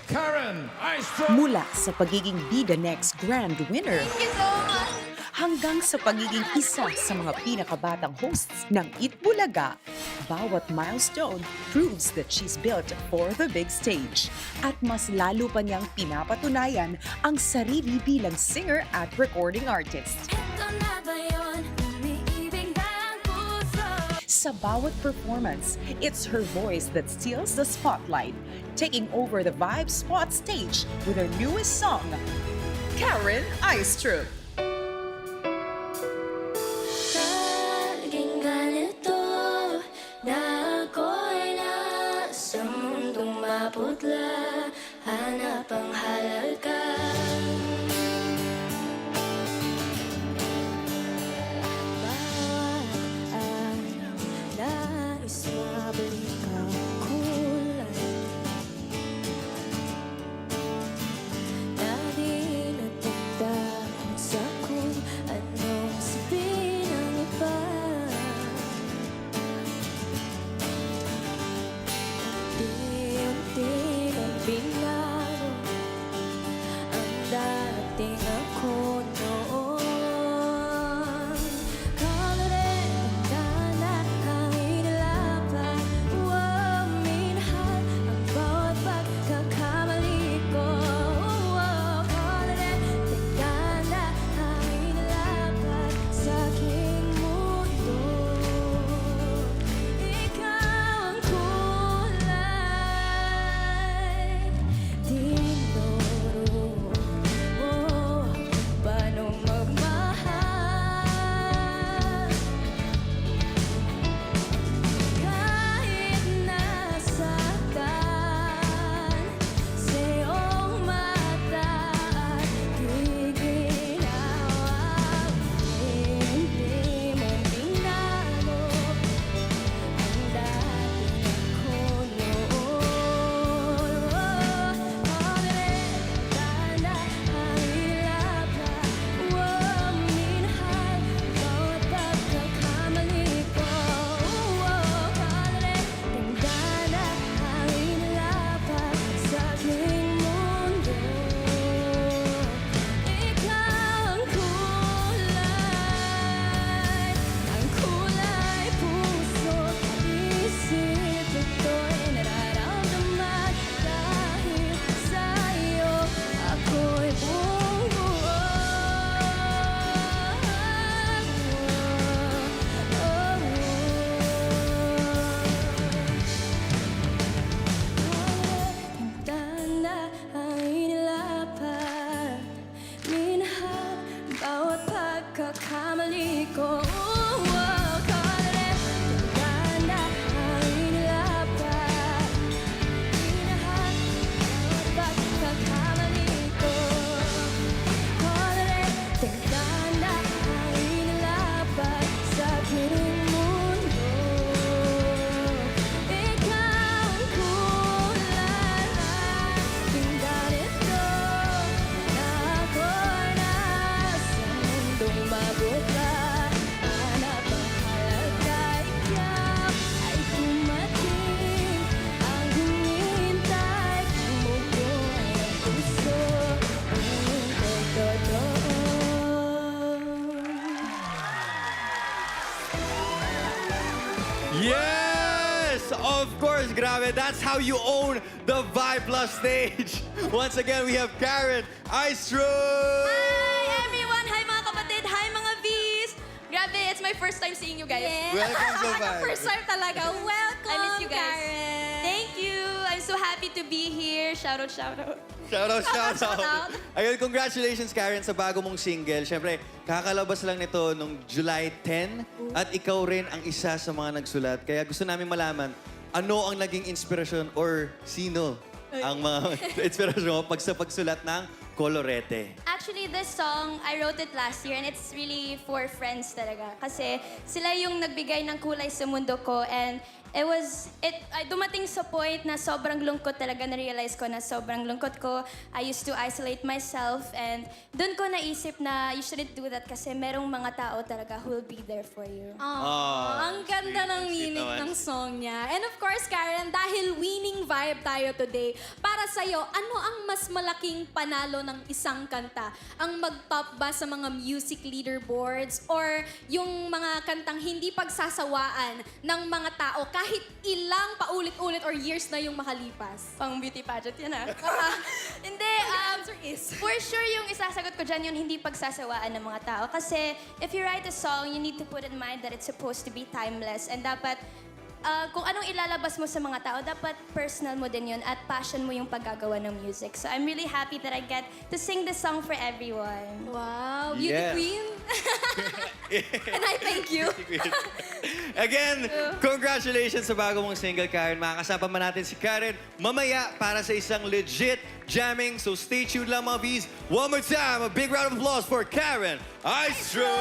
Karen Aistro. Mula sa pagiging Be The Next Grand Winner Thank you so much. hanggang sa pagiging isa sa mga pinakabatang hosts ng Eat Bulaga, bawat milestone proves that she's built for the big stage. At mas lalo pa niyang pinapatunayan ang sarili bilang singer at recording artist. Ito na ba yun? Umiibig na ang puso. Sa bawat performance, it's her voice that steals the spotlight, taking over the Vibe Spot stage with her newest song, Karen Aistro. Naging ganito na ako'y nasa mundong maputla. Hanap ang halaga. Bawat araw nais mabalik ang kulay na di natagdaan sa kung anong sabihin ng iba. Unti-unti nang binago ang dating ako noon. Kalorenta na ang inilapan. Minahal ang bawat pagkakamali ko. Kalorenta na ang inilapan sa aking mundo. Ikaw ang kulay. Tinuro mo paano magmahal. Kahit nasaktan sa iyong mata at giginawang hindi mo binago ang dating ako noon. Kalorenta na ang ilapan. Minahal bawat pagkakamali ko. Kalorenta na ang ilapan sa aking mundo. Ikaw ang kulay puso't isip. Ito'y nararamdaman dahil sa'yo ako'y buo. Kalorenta na ang inilapan. Minahal bawat pagkakamali ko. Kalorenta na ang inilapan. Minahal bawat pagkakamali ko. Kalorenta na ang inilapan sa aking mundo. Ikaw ang kulay. Laging ganito na ako'y nasa mundong mabutla. Hanap ang halaga. Ikaw ay dumating. Ang hinihintay mo ay ang puso. Hinihintay totoo. Yes! Of course, grabe. That's how you own the Vibe Plus stage. Once again, we have Karen Aistro. Hi everyone! Hi mga kapatid! Hi mga Vs! Grabe, it's my first time seeing you guys. Welcome to Vibe. First time talaga. Welcome, I miss you guys. Karen. Thank you. I'm so happy to be here. Shout out, shout out. Shout out. Shout out. Ayun, congratulations Karen sa bago mong single. Siyempre, kakalabas lang nito nung July 10 at ikaw rin ang isa sa mga nagsulat. Kaya gusto namin malaman, ano ang naging inspirasyon or sino ang mga inspirasyon mo sa pagsulat ng Colorete? Actually, this song, I wrote it last year and it's really for friends talaga. Kasi sila yung nagbigay ng kulay sa mundo ko and dumating sa point na sobrang lungkot talaga, na-realize ko na sobrang lungkot ko. I used to isolate myself and doon ko naisip na you shouldn't do that kasi merong mga tao talaga who will be there for you. Ang ganda ng Sweet meaning naman. ng song niya. And of course, Karen, dahil winning vibe tayo today, para sa'yo, ano ang mas malaking panalo ng isang kanta? Ang mag-top ba sa mga music leaderboards or yung mga kantang hindi pagsasawaan ng mga tao kahit ilang paulit-ulit or years na yung makalipas? Pang beauty pageant yan Hindi, The answer is... for sure yung isasagot ko dyan yun, hindi pagsasawaan ng mga tao. Kasi if you write a song, you need to put in mind that it's supposed to be timeless. And dapat, kung anong ilalabas mo sa mga tao, dapat personal mo din yun at passion mo yung paggagawa ng music. So I'm really happy that I get to sing this song for everyone. Wow, beauty Yes. queen. And I thank you. Again, congratulations sa bago mong single, Karen. Makakasama pa natin si Karen mamaya para sa isang legit jamming. So stay tuned lang, mga Vs. One more time, a big round of applause for Karen Aistro!